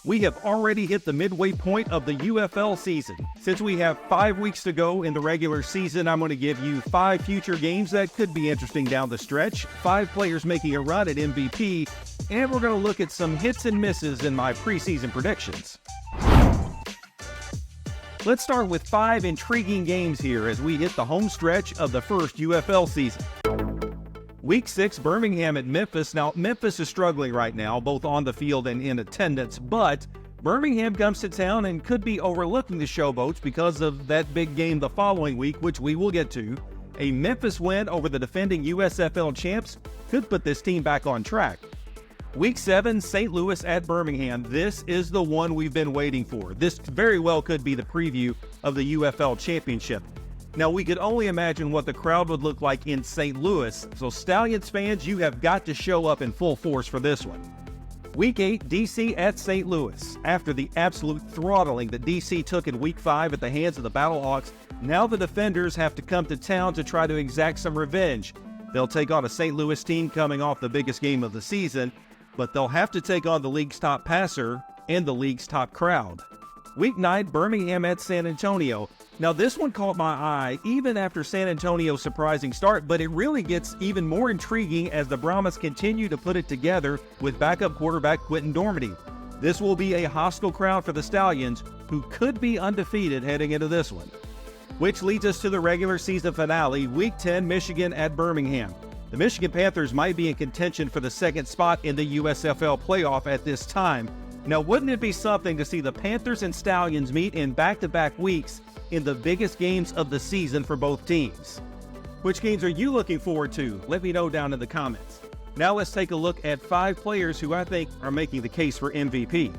We have already hit the midway point of the UFL season. Since we have 5 weeks to go in the regular season, I'm going to give you 5 future games that could be interesting down the stretch, 5 players making a run at MVP, and we're going to look at some hits and misses in my preseason predictions. Let's start with 5 intriguing games here as we hit the home stretch of the first UFL season. Week 6, Birmingham at Memphis. Now, Memphis is struggling right now, both on the field and in attendance, but Birmingham comes to town and could be overlooking the Showboats because of that big game the following week, which we will get to. A Memphis win over the defending USFL champs could put this team back on track. Week 7, St. Louis at Birmingham. This is the one we've been waiting for. This very well could be the preview of the UFL championship. Now, we could only imagine what the crowd would look like in St. Louis, so Stallions fans, you have got to show up in full force for this one. Week 8, DC at St. Louis. After the absolute throttling that DC took in Week 5 at the hands of the Battlehawks, now the defenders have to come to town to try to exact some revenge. They'll take on a St. Louis team coming off the biggest game of the season, but they'll have to take on the league's top passer and the league's top crowd. Week 9, Birmingham at San Antonio. Now, this one caught my eye even after San Antonio's surprising start, but it really gets even more intriguing as the Brahmas continue to put it together with backup quarterback Quentin Dormady. This will be a hostile crowd for the Stallions, who could be undefeated heading into this one. Which leads us to the regular season finale, Week 10, Michigan at Birmingham. The Michigan Panthers might be in contention for the second spot in the USFL playoff at this time. Now, wouldn't it be something to see the Panthers and Stallions meet in back-to-back weeks in the biggest games of the season for both teams? Which games are you looking forward to? Let me know down in the comments. Now let's take a look at 5 players who I think are making the case for MVP.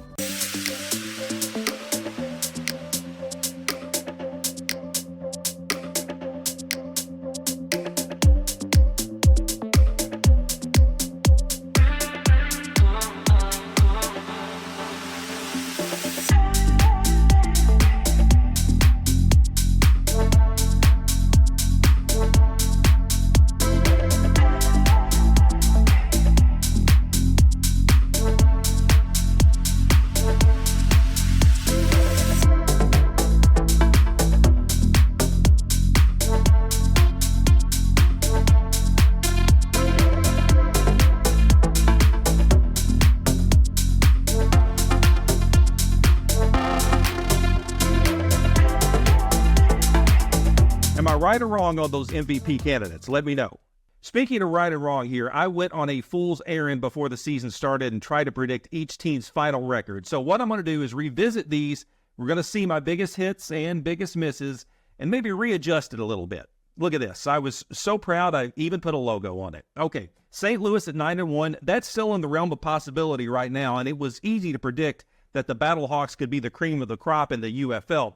Am I right or wrong on those MVP candidates? Let me know. Speaking of right and wrong here, I went on a fool's errand before the season started and tried to predict each team's final record. So what I'm going to do is revisit these. We're going to see my biggest hits and biggest misses and maybe readjust it a little bit. Look at this. I was so proud I even put a logo on it. Okay, St. Louis at 9-1. That's still in the realm of possibility right now, and it was easy to predict that the Battlehawks could be the cream of the crop in the UFL.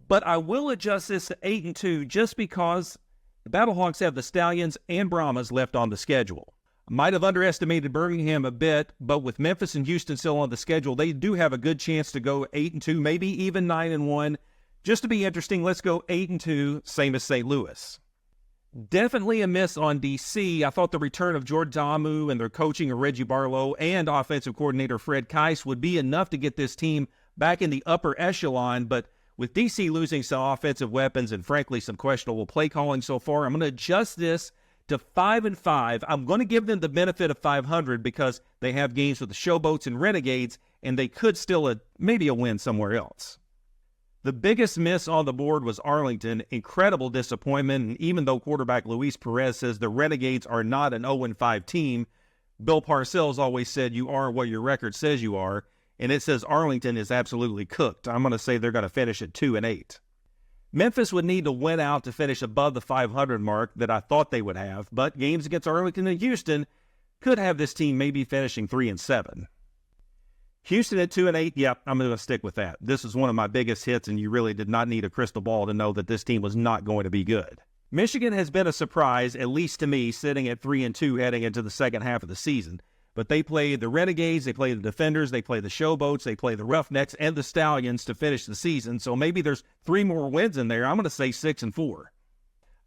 But I will adjust this to 8-2 just because the Battlehawks have the Stallions and Brahmas left on the schedule. I might have underestimated Birmingham a bit, but with Memphis and Houston still on the schedule, they do have a good chance to go 8-2, maybe even 9-1. Just to be interesting, let's go 8-2, same as St. Louis. Definitely a miss on DC. I thought the return of Jordan Ta'amu and their coaching of Reggie Barlow and offensive coordinator Fred Keiss would be enough to get this team back in the upper echelon, but with DC losing some offensive weapons and, frankly, some questionable play calling so far, I'm going to adjust this to 5-5. I'm going to give them the benefit of 500 because they have games with the Showboats and Renegades, and they could still maybe a win somewhere else. The biggest miss on the board was Arlington. Incredible disappointment, and even though quarterback Luis Perez says the Renegades are not an 0-5 team, Bill Parcells always said you are what your record says you are. And it says Arlington is absolutely cooked. I'm going to say they're going to finish at 2-8. Memphis would need to win out to finish above the 500 mark that I thought they would have, but games against Arlington and Houston could have this team maybe finishing 3-7. Houston at 2-8, yep, I'm going to stick with that. This is one of my biggest hits, and you really did not need a crystal ball to know that this team was not going to be good. Michigan has been a surprise, at least to me, sitting at 3-2 heading into the second half of the season. But they play the Renegades, they play the Defenders, they play the Showboats, they play the Roughnecks, and the Stallions to finish the season. So maybe there's 3 more wins in there. I'm going to say 6-4.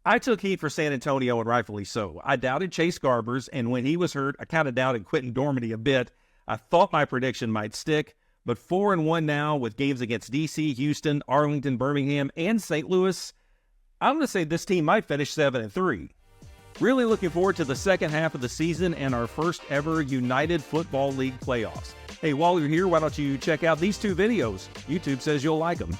I took heat for San Antonio, and rightfully so. I doubted Chase Garbers, and when he was hurt, I kind of doubted Quentin Dormady a bit. I thought my prediction might stick. But 4-1 now with games against DC, Houston, Arlington, Birmingham, and St. Louis. I'm going to say this team might finish 7-3. Really looking forward to the second half of the season and our first ever United Football League playoffs. Hey, while you're here, why don't you check out these two videos? YouTube says you'll like them.